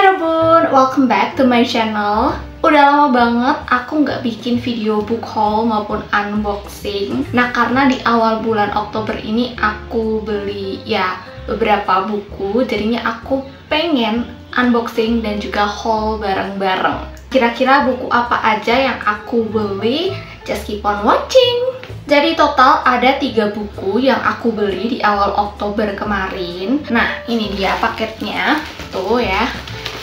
Halo bun, welcome back to my channel. Udah lama banget aku nggak bikin video book haul maupun unboxing. Nah karena di awal bulan Oktober ini aku beli ya beberapa buku, jadinya aku pengen unboxing dan juga haul bareng-bareng. Kira-kira buku apa aja yang aku beli? Just keep on watching. Jadi total ada 3 buku yang aku beli di awal Oktober kemarin. Nah ini dia paketnya, tuh ya.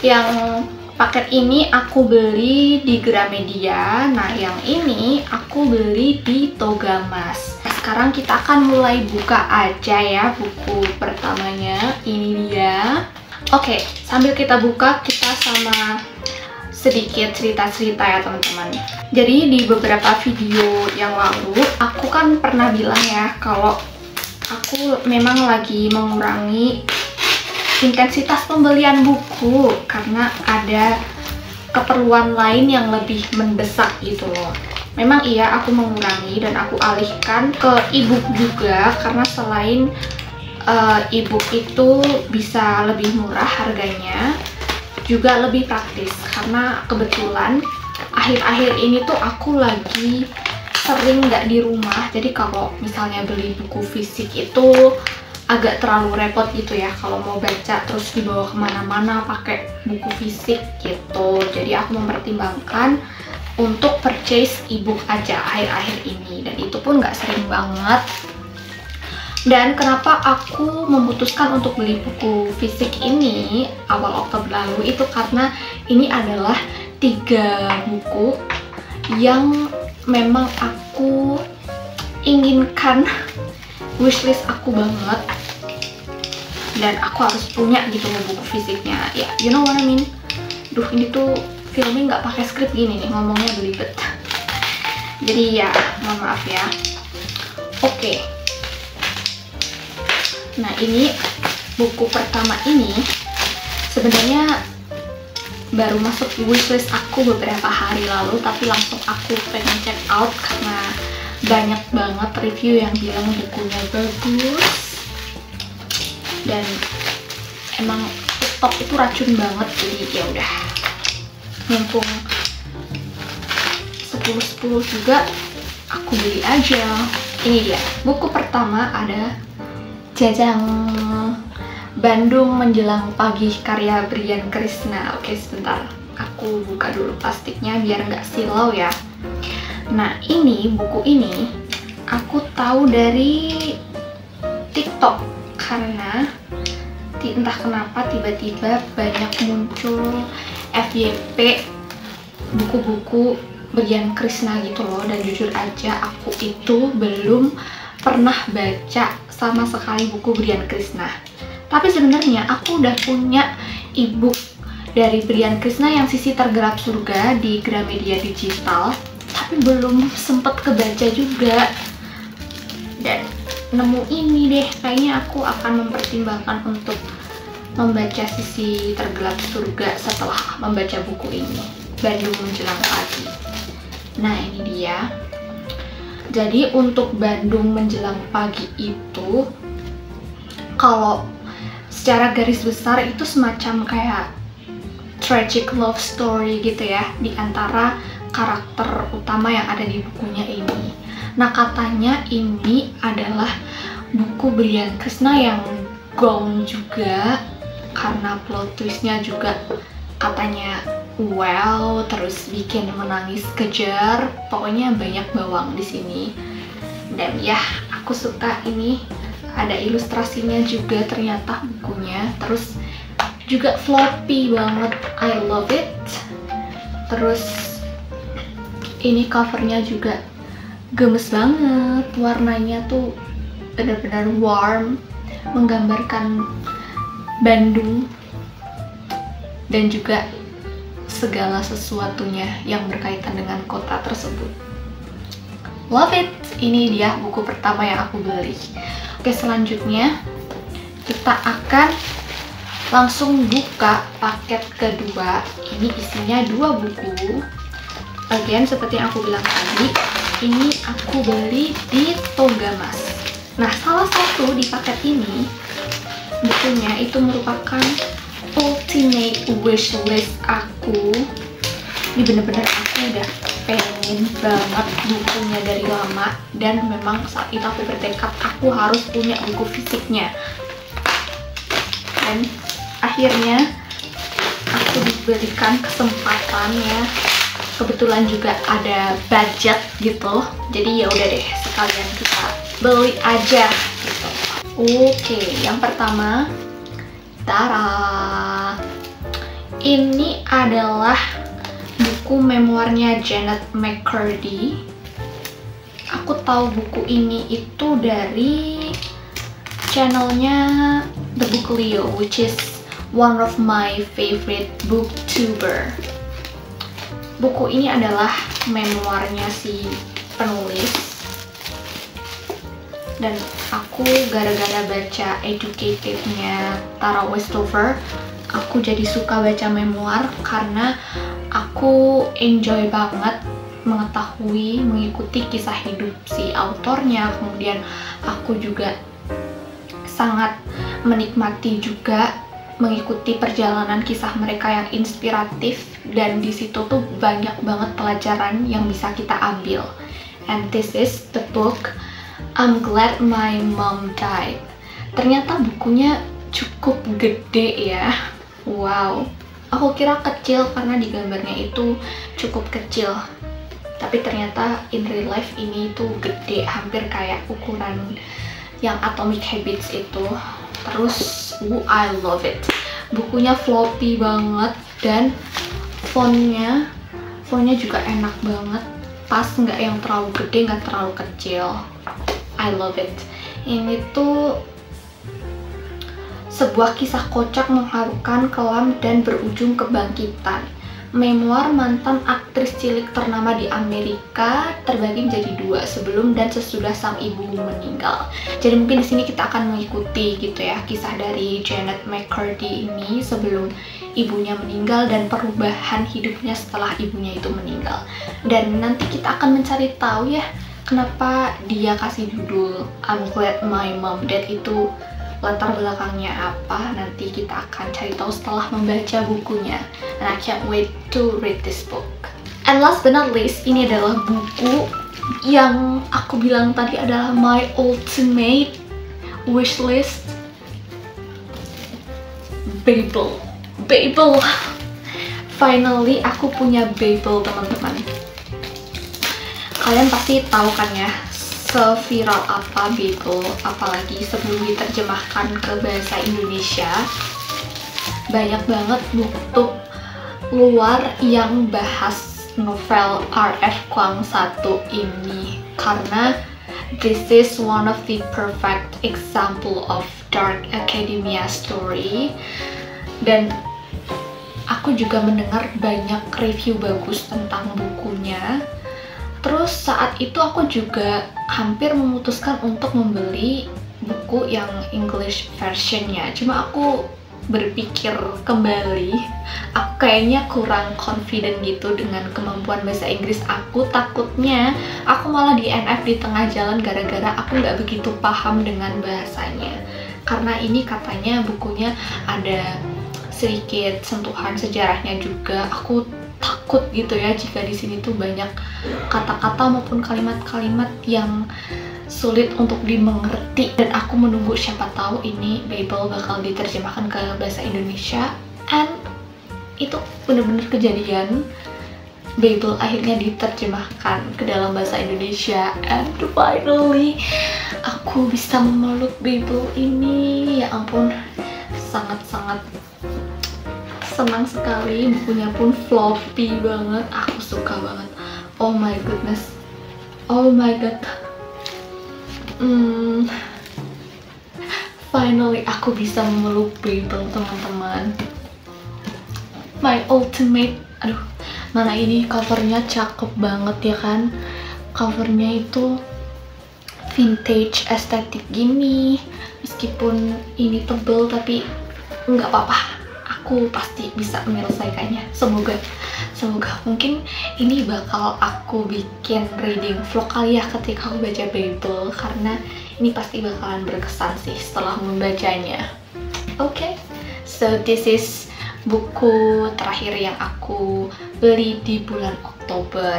Yang paket ini aku beli di Gramedia. Nah yang ini aku beli di Togamas. Sekarang kita akan mulai buka aja ya buku pertamanya. Ini dia. Oke, sambil kita buka kita sama sedikit cerita-cerita ya teman-teman. Jadi di beberapa video yang lalu aku kan pernah bilang ya kalau aku memang lagi mengurangi intensitas pembelian buku karena ada keperluan lain yang lebih mendesak gitu loh. Memang iya aku mengurangi dan aku alihkan ke e-book juga karena selain e-book itu bisa lebih murah harganya, juga lebih praktis karena kebetulan akhir-akhir ini tuh aku lagi sering nggak di rumah. Jadi kalau misalnya beli buku fisik itu agak terlalu repot gitu ya kalau mau baca terus dibawa kemana-mana pakai buku fisik gitu. Jadi aku mempertimbangkan untuk purchase e-book aja akhir-akhir ini, dan itu pun nggak sering banget. Dan kenapa aku memutuskan untuk beli buku fisik ini awal Oktober lalu itu karena ini adalah 3 buku yang memang aku inginkan, wishlist aku banget, dan aku harus punya gitu loh buku fisiknya. Ya, you know what I mean? Duh, ini tuh filmnya nggak pakai skrip gini nih, ngomongnya belibet. Jadi ya, mohon maaf ya. Oke. Nah ini buku pertama ini sebenarnya baru masuk wishlist aku beberapa hari lalu, tapi langsung aku pengen check out karena banyak banget review yang bilang bukunya bagus dan emang TikTok itu racun banget. Jadi ya udah, mumpung 10-10 juga aku beli aja. Ini dia buku pertama, ada Jajang Bandung Menjelang Pagi karya Brian Krishna. Oke, sebentar aku buka dulu plastiknya biar nggak silau ya. Nah ini buku ini aku tahu dari TikTok karena entah kenapa tiba-tiba banyak muncul FYP buku-buku Brian Krishna gitu loh, dan jujur aja aku itu belum pernah baca sama sekali buku Brian Krishna. Tapi sebenarnya aku udah punya e-book dari Brian Krishna yang Sisi Tergerak Surga di Gramedia Digital, tapi belum sempet kebaca juga. Dan nemu ini deh, kayaknya aku akan mempertimbangkan untuk membaca Sisi Tergerak Surga setelah membaca buku ini, Bandung Menjelang Pagi. Nah ini dia. Jadi untuk Bandung Menjelang Pagi itu kalau secara garis besar itu semacam kayak tragic love story gitu ya di antara karakter utama yang ada di bukunya ini. Nah katanya ini adalah buku Brian Krishna yang gong juga karena plot twistnya juga katanya wow, terus bikin menangis kejar, pokoknya banyak bawang di sini. Dan ya aku suka ini, ada ilustrasinya juga ternyata bukunya, terus juga floppy banget, I love it. Terus ini covernya juga gemes banget, warnanya tuh benar-benar warm, menggambarkan Bandung dan juga segala sesuatunya yang berkaitan dengan kota tersebut. Love it! Ini dia buku pertama yang aku beli. Oke, selanjutnya kita akan langsung buka paket kedua. Ini isinya 2 buku. Again, seperti yang aku bilang tadi, ini aku beli di Togamas. Nah, salah satu di paket ini bukunya itu merupakan ultimate wish list aku. Ini bener-bener aku udah pengen banget bukunya dari lama, dan memang saat itu aku bertekad aku harus punya buku fisiknya. Dan akhirnya aku diberikan kesempatan ya. Kebetulan juga ada budget gitu. Jadi ya udah deh, sekalian kita beli aja gitu. Oke, yang pertama, tara. Ini adalah buku memoirnya Janet McCurdy. Aku tahu buku ini itu dari channelnya The Book Leo, which is one of my favorite booktuber. Buku ini adalah memoirnya si penulis, dan aku gara-gara baca Educated-nya Tara Westover, aku jadi suka baca memoir karena aku enjoy banget mengetahui, mengikuti kisah hidup si autornya. Kemudian aku juga sangat menikmati juga mengikuti perjalanan kisah mereka yang inspiratif, dan di situ tuh banyak banget pelajaran yang bisa kita ambil. And this is the book I'm Glad My Mom Died. Ternyata bukunya cukup gede ya. Wow, aku kira kecil karena di gambarnya itu cukup kecil, tapi ternyata in real life ini tuh gede, hampir kayak ukuran yang Atomic Habits itu. Terus, I love it. Bukunya floppy banget, dan fontnya juga enak banget. Pas, nggak yang terlalu gede, nggak terlalu kecil. I love it. Ini tuh sebuah kisah kocak mengharukan, kelam, dan berujung kebangkitan. Memoir mantan aktris cilik ternama di Amerika terbagi menjadi dua, sebelum dan sesudah sang ibu meninggal. Jadi mungkin di sini kita akan mengikuti gitu ya kisah dari Janet McCurdy ini sebelum ibunya meninggal dan perubahan hidupnya setelah ibunya itu meninggal. Dan nanti kita akan mencari tahu ya kenapa dia kasih judul I'm Glad My Mom Died itu. Latar belakangnya apa, nanti kita akan cari tahu setelah membaca bukunya. And I can't wait to read this book. And last but not least, ini adalah buku yang aku bilang tadi adalah my ultimate wish list. Babel. Finally aku punya Babel, teman-teman. Kalian pasti tahu kan ya seviral apa Babel, apalagi sebelum diterjemahkan ke bahasa Indonesia. Banyak banget buku luar yang bahas novel R.F. Kuang 1 ini, karena this is one of the perfect example of dark academia story. Dan aku juga mendengar banyak review bagus tentang bukunya. Terus saat itu aku juga hampir memutuskan untuk membeli buku yang English versionnya. Cuma aku berpikir kembali, aku kayaknya kurang confident gitu dengan kemampuan bahasa Inggris aku. Takutnya aku malah di NF di tengah jalan gara-gara aku nggak begitu paham dengan bahasanya. Karena ini katanya bukunya ada sedikit sentuhan sejarahnya juga. Aku takut gitu ya jika di sini tuh banyak kata-kata maupun kalimat-kalimat yang sulit untuk dimengerti, dan aku menunggu siapa tahu ini Babel bakal diterjemahkan ke bahasa Indonesia. And itu bener-bener kejadian. Babel akhirnya diterjemahkan ke dalam bahasa Indonesia, and finally aku bisa memeluk Babel ini. Ya ampun, sangat-sangat senang sekali. Bukunya pun floppy banget, aku suka banget. Oh my goodness, oh my god. Finally aku bisa memeluk Babel, teman-teman. My ultimate. Aduh, mana ini covernya cakep banget ya kan. Covernya itu vintage estetik gini. Meskipun ini tebel tapi nggak apa-apa, aku pasti bisa menyelesaikannya. Semoga mungkin ini bakal aku bikin reading vlog kali ya ketika aku baca Babel, karena ini pasti bakalan berkesan sih setelah membacanya. Okay, so this is buku terakhir yang aku beli di bulan Oktober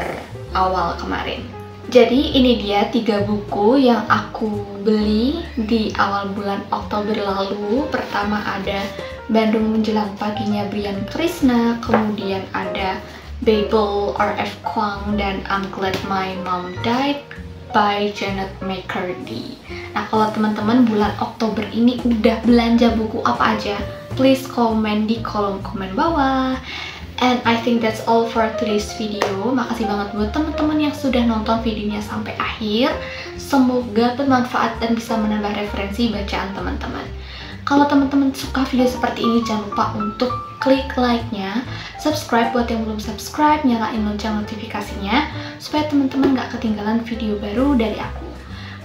awal kemarin. Jadi ini dia 3 buku yang aku beli di awal bulan Oktober lalu. Pertama ada Bandung Menjelang Paginya Brian Krishna, kemudian ada Babel R.F. Kuang, dan I'm Glad My Mom Died by Janet McCurdy. Nah, kalau teman-teman bulan Oktober ini udah belanja buku apa aja, please komen di kolom komen bawah. And I think that's all for today's video. Makasih banget buat teman-teman yang sudah nonton videonya sampai akhir. Semoga bermanfaat dan bisa menambah referensi bacaan teman-teman. Kalau teman-teman suka video seperti ini, jangan lupa untuk klik like-nya, subscribe buat yang belum subscribe, nyalain lonceng notifikasinya, supaya teman-teman gak ketinggalan video baru dari aku.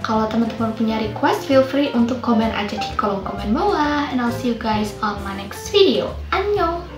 Kalau teman-teman punya request, feel free untuk komen aja di kolom komen bawah. And I'll see you guys on my next video. Annyeong!